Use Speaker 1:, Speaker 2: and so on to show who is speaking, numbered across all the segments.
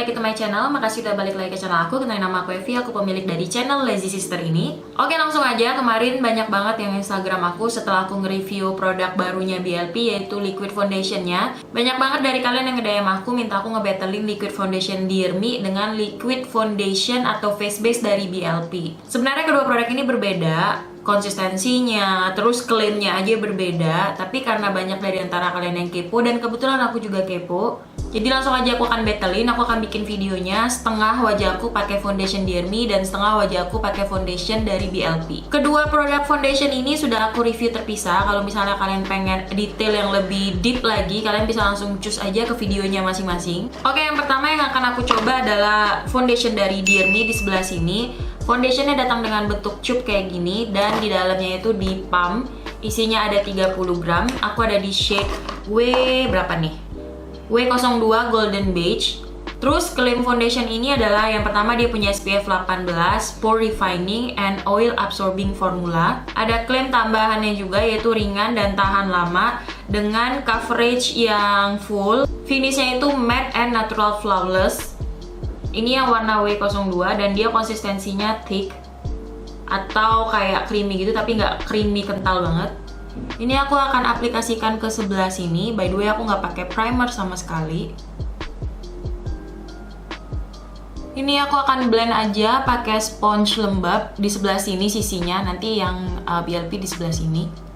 Speaker 1: back to my channel. Makasih udah balik lagi ke channel aku. Kenalin nama aku Evi, aku pemilik dari channel Lazy Sister ini. Oke, langsung aja. Kemarin banyak banget yang Instagram aku setelah aku nge-review produk barunya BLP, yaitu liquid foundationnya. Banyak banget dari kalian yang nge-DM aku minta aku nge-battlein liquid foundation Dear Me dengan liquid foundation atau face base dari BLP. Sebenarnya kedua produk ini berbeda, konsistensinya, terus klaimnya aja berbeda. Tapi karena banyak dari antara kalian yang kepo, dan kebetulan aku juga kepo, jadi langsung aja aku akan battlein. Aku akan bikin videonya setengah wajahku pakai foundation Dear Me dan setengah wajahku pakai foundation dari BLP. Kedua produk foundation ini sudah aku review terpisah. Kalau misalnya kalian pengen detail yang lebih deep lagi, kalian bisa langsung cus aja ke videonya masing-masing. Oke, yang pertama yang akan aku coba adalah foundation dari Dear Me di sebelah sini. Foundationnya datang dengan bentuk tube kayak gini, dan di dalamnya itu di pump. Isinya ada 30 gram. Aku ada di shade W berapa nih? W02 Golden Beige. Terus klaim foundation ini adalah yang pertama, dia punya SPF 18, pore refining and oil absorbing formula. Ada klaim tambahannya juga, yaitu ringan dan tahan lama dengan coverage yang full. Finishnya itu matte and natural flawless. Ini yang warna W02 dan dia konsistensinya thick atau kayak creamy gitu, tapi nggak creamy kental banget. Ini aku akan aplikasikan ke sebelah sini. By the way, aku nggak pakai primer sama sekali. Ini aku akan blend aja pakai sponge lembab di sebelah sini sisinya. Nanti yang BLP di sebelah sini.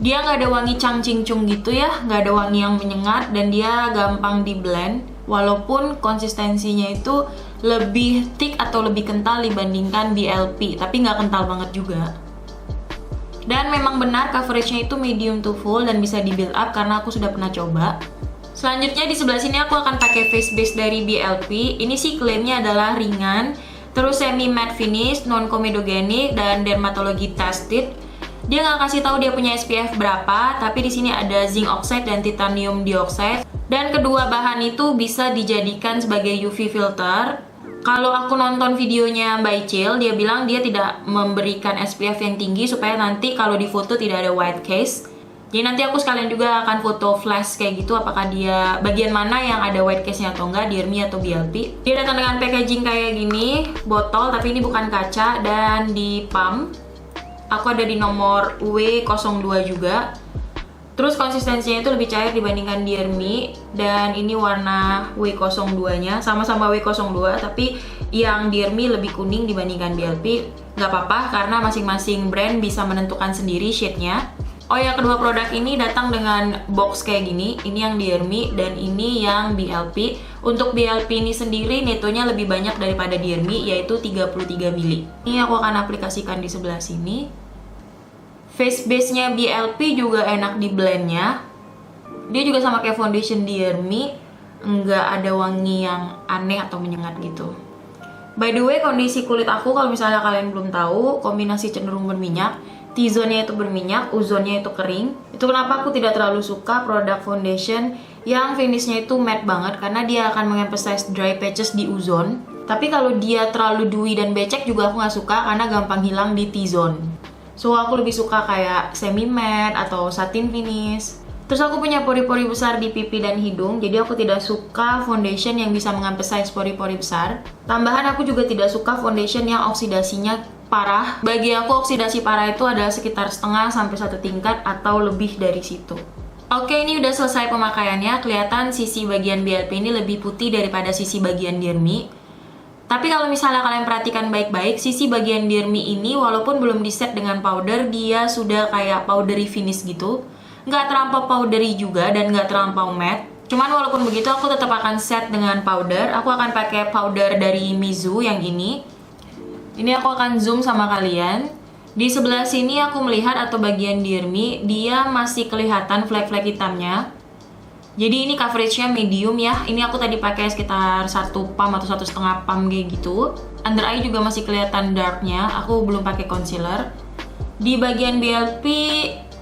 Speaker 1: Dia nggak ada wangi cangcingcung gitu ya, nggak ada wangi yang menyengat, dan dia gampang di blend. Walaupun konsistensinya itu lebih thick atau lebih kental dibandingkan BLP, tapi nggak kental banget juga. Dan memang benar coveragenya itu medium to full dan bisa di build up karena aku sudah pernah coba. Selanjutnya di sebelah sini aku akan pakai face base dari BLP. Ini sih klaimnya adalah ringan, terus semi matte finish, non comedogenic dan dermatology tested. Dia nggak kasih tahu dia punya SPF berapa, tapi di sini ada zinc oxide dan titanium dioxide. Dan kedua bahan itu bisa dijadikan sebagai UV filter. Kalau aku nonton videonya Mbak Icil, dia bilang dia tidak memberikan SPF yang tinggi supaya nanti kalau difoto tidak ada white case. Jadi nanti aku sekalian juga akan foto flash kayak gitu, apakah dia bagian mana yang ada white case-nya atau enggak, Dear Me atau BLP. Dia datang dengan packaging kayak gini, botol, tapi ini bukan kaca, dan di pump. Aku ada di nomor W02 juga. Terus konsistensinya itu lebih cair dibandingkan Dear Me, dan ini warna W02 nya sama-sama W02, tapi yang Dear Me lebih kuning dibandingkan BLP. Nggak apa-apa karena masing-masing brand bisa menentukan sendiri shade-nya. Oh ya, kedua produk ini datang dengan box kayak gini. Ini yang Dear Me dan ini yang BLP. Untuk BLP ini sendiri netonya lebih banyak daripada Dear Me, yaitu 33 ml. Ini aku akan aplikasikan di sebelah sini. Face base-nya BLP juga enak di blend-nya. Dia juga sama kayak foundation Dear Me, nggak ada wangi yang aneh atau menyengat gitu. By the way, kondisi kulit aku kalau misalnya kalian belum tahu, kombinasi cenderung berminyak. T-zone-nya itu berminyak, U-zone-nya itu kering. Itu kenapa aku tidak terlalu suka produk foundation yang finish-nya itu matte banget, karena dia akan mengemphasize dry patches di U-zone. Tapi kalau dia terlalu dewy dan becek juga aku nggak suka karena gampang hilang di T-zone. So aku lebih suka kayak semi matte atau satin finish. Terus aku punya pori-pori besar di pipi dan hidung, jadi aku tidak suka foundation yang bisa mengemphasize pori-pori besar. Tambahan aku juga tidak suka foundation yang oksidasinya parah. Bagi aku oksidasi parah itu adalah sekitar setengah sampai 1 tingkat atau lebih dari situ. Oke, ini udah selesai pemakaiannya. Kelihatan sisi bagian BLP ini lebih putih daripada sisi bagian Dear Me. Tapi kalau misalnya kalian perhatikan baik-baik, sisi bagian Dear Me ini walaupun belum di-set dengan powder, dia sudah kayak powdery finish gitu. Nggak terlampau powdery juga dan nggak terlampau matte. Cuman walaupun begitu, aku tetap akan set dengan powder. Aku akan pakai powder dari Mizu yang ini. Ini aku akan zoom sama kalian. Di sebelah sini aku melihat atau bagian Dear Me, dia masih kelihatan flek-flek hitamnya. Jadi ini coveragenya medium ya. Ini aku tadi pakai sekitar 1 pump atau 1,5 pump kayak gitu. Under eye juga masih kelihatan darknya. Aku belum pakai concealer. Di bagian BLP,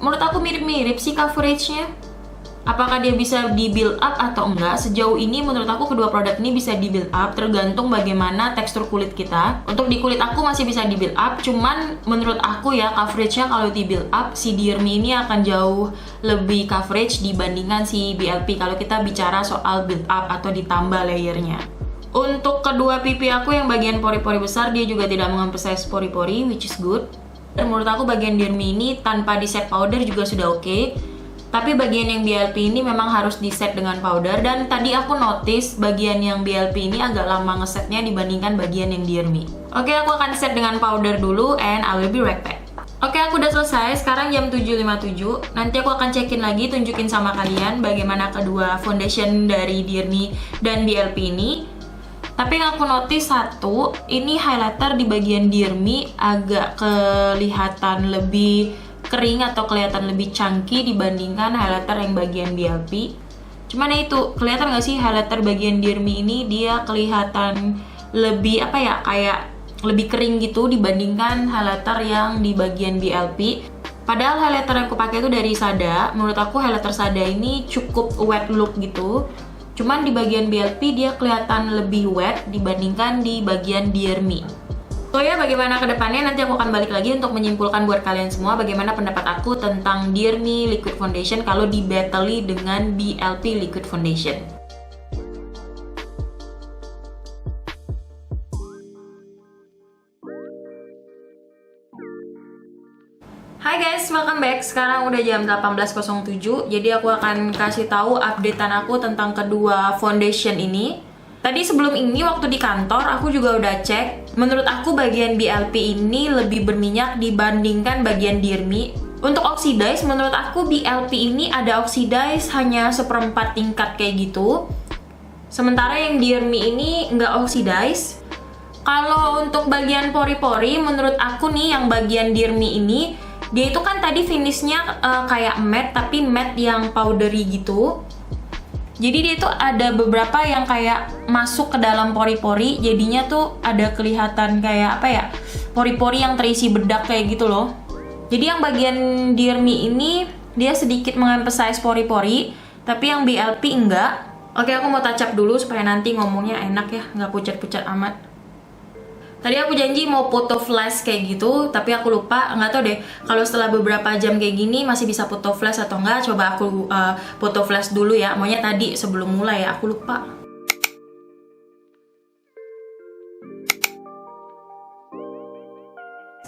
Speaker 1: menurut aku mirip-mirip sih coveragenya. Apakah dia bisa di build up atau enggak? Sejauh ini menurut aku kedua produk ini bisa di build up, tergantung bagaimana tekstur kulit kita. Untuk di kulit aku masih bisa di build up, cuman menurut aku ya coveragenya kalau di build up si Dear Me ini akan jauh lebih coverage dibandingkan si BLP kalau kita bicara soal build up atau ditambah layernya. Untuk kedua pipi aku yang bagian pori-pori besar, dia juga tidak mengemphasize pori-pori, which is good. Dan menurut aku bagian Dear Me ini tanpa di set powder juga sudah oke. Tapi bagian yang BLP ini memang harus di set dengan powder. Dan tadi aku notice bagian yang BLP ini agak lama ngesetnya dibandingkan bagian yang Dear Me. Oke, aku akan set dengan powder dulu and I will be right back. Oke, aku udah selesai. Sekarang jam 7.57. Nanti aku akan cekin lagi, tunjukin sama kalian bagaimana kedua foundation dari Dear Me dan BLP ini. Tapi yang aku notice satu, ini highlighter di bagian Dear Me agak kelihatan lebih kering atau kelihatan lebih chunky dibandingkan highlighter yang bagian BLP. Cuman ya itu, kelihatan nggak sih highlighter bagian Dear Me ini dia kelihatan lebih apa ya, kayak lebih kering gitu dibandingkan highlighter yang di bagian BLP. Padahal highlighter yang aku pakai itu dari Sada. Menurut aku highlighter Sada ini cukup wet look gitu. Cuman di bagian BLP dia kelihatan lebih wet dibandingkan di bagian Dear Me. So ya, bagaimana kedepannya nanti aku akan balik lagi untuk menyimpulkan buat kalian semua bagaimana pendapat aku tentang Dear Me Liquid Foundation kalau di battle dengan BLP Liquid Foundation. Hai guys, welcome back. Sekarang udah jam 18.07. Jadi aku akan kasih tahu updatean aku tentang kedua foundation ini. Tadi sebelum ini waktu di kantor aku juga udah cek. Menurut aku bagian BLP ini lebih berminyak dibandingkan bagian Dear Me. Untuk oxidize, menurut aku BLP ini ada oxidize hanya 1/4 tingkat kayak gitu. Sementara yang Dear Me ini nggak oxidize. Kalau untuk bagian pori-pori, menurut aku nih yang bagian Dear Me ini dia itu kan tadi finishnya kayak matte, tapi matte yang powdery gitu. Jadi dia tuh ada beberapa yang kayak masuk ke dalam pori-pori, jadinya tuh ada kelihatan kayak apa ya, pori-pori yang terisi bedak kayak gitu loh. Jadi yang bagian Dear Me ini dia sedikit mengemphasize pori-pori, tapi yang BLP enggak. Oke, aku mau touch up dulu supaya nanti ngomongnya enak ya, nggak pucat-pucat amat. Tadi aku janji mau foto flash kayak gitu, tapi aku lupa, nggak tahu deh kalau setelah beberapa jam kayak gini masih bisa foto flash atau enggak. Coba aku foto flash dulu ya, maunya tadi sebelum mulai ya, aku lupa.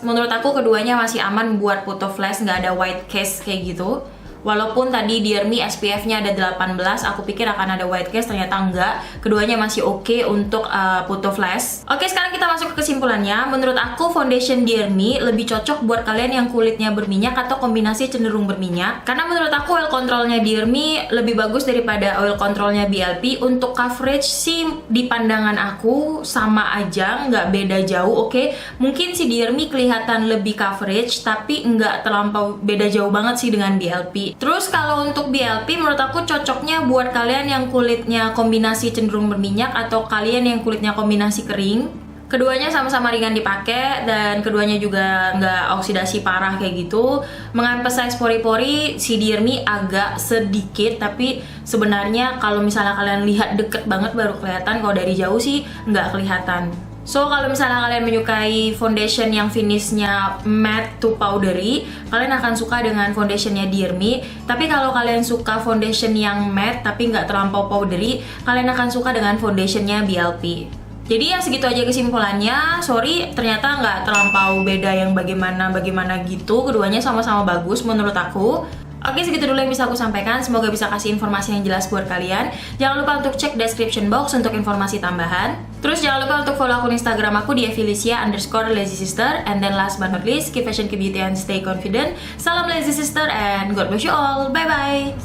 Speaker 1: Menurut aku keduanya masih aman buat foto flash, nggak ada white case kayak gitu. Walaupun tadi Dear Me SPF-nya ada 18, aku pikir akan ada white case, ternyata enggak. Keduanya masih oke untuk foto flash. Oke, sekarang kita masuk ke kesimpulannya. Menurut aku foundation Dear Me lebih cocok buat kalian yang kulitnya berminyak atau kombinasi cenderung berminyak. Karena menurut aku oil controlnya Dear Me lebih bagus daripada oil controlnya BLP. Untuk coverage sih di pandangan aku sama aja, nggak beda jauh. Oke, mungkin si Dear Me kelihatan lebih coverage, tapi nggak terlampau beda jauh banget sih dengan BLP. Terus kalau untuk BLP menurut aku cocoknya buat kalian yang kulitnya kombinasi cenderung berminyak atau kalian yang kulitnya kombinasi kering. Keduanya sama-sama ringan dipakai dan keduanya juga nggak oksidasi parah kayak gitu. Mengemphasize pori-pori si Dear Me agak sedikit, tapi sebenarnya kalau misalnya kalian lihat deket banget baru kelihatan, kalau dari jauh sih nggak kelihatan. So, kalau misalnya kalian menyukai foundation yang finishnya matte to powdery, kalian akan suka dengan foundationnya Dear Me. Tapi kalau kalian suka foundation yang matte tapi nggak terlampau powdery, kalian akan suka dengan foundationnya BLP. Jadi ya segitu aja kesimpulannya. Sorry, ternyata nggak terlampau beda yang bagaimana gitu. Keduanya sama-sama bagus menurut aku. Oke, segitu dulu yang bisa aku sampaikan. Semoga bisa kasih informasi yang jelas buat kalian. Jangan lupa untuk cek description box untuk informasi tambahan. Terus jangan lupa untuk follow akun Instagram aku di @felicia_lazysister. And then last but not least, keep fashion, keep beauty, and stay confident. Salam Lazy Sister and God bless you all. Bye-bye.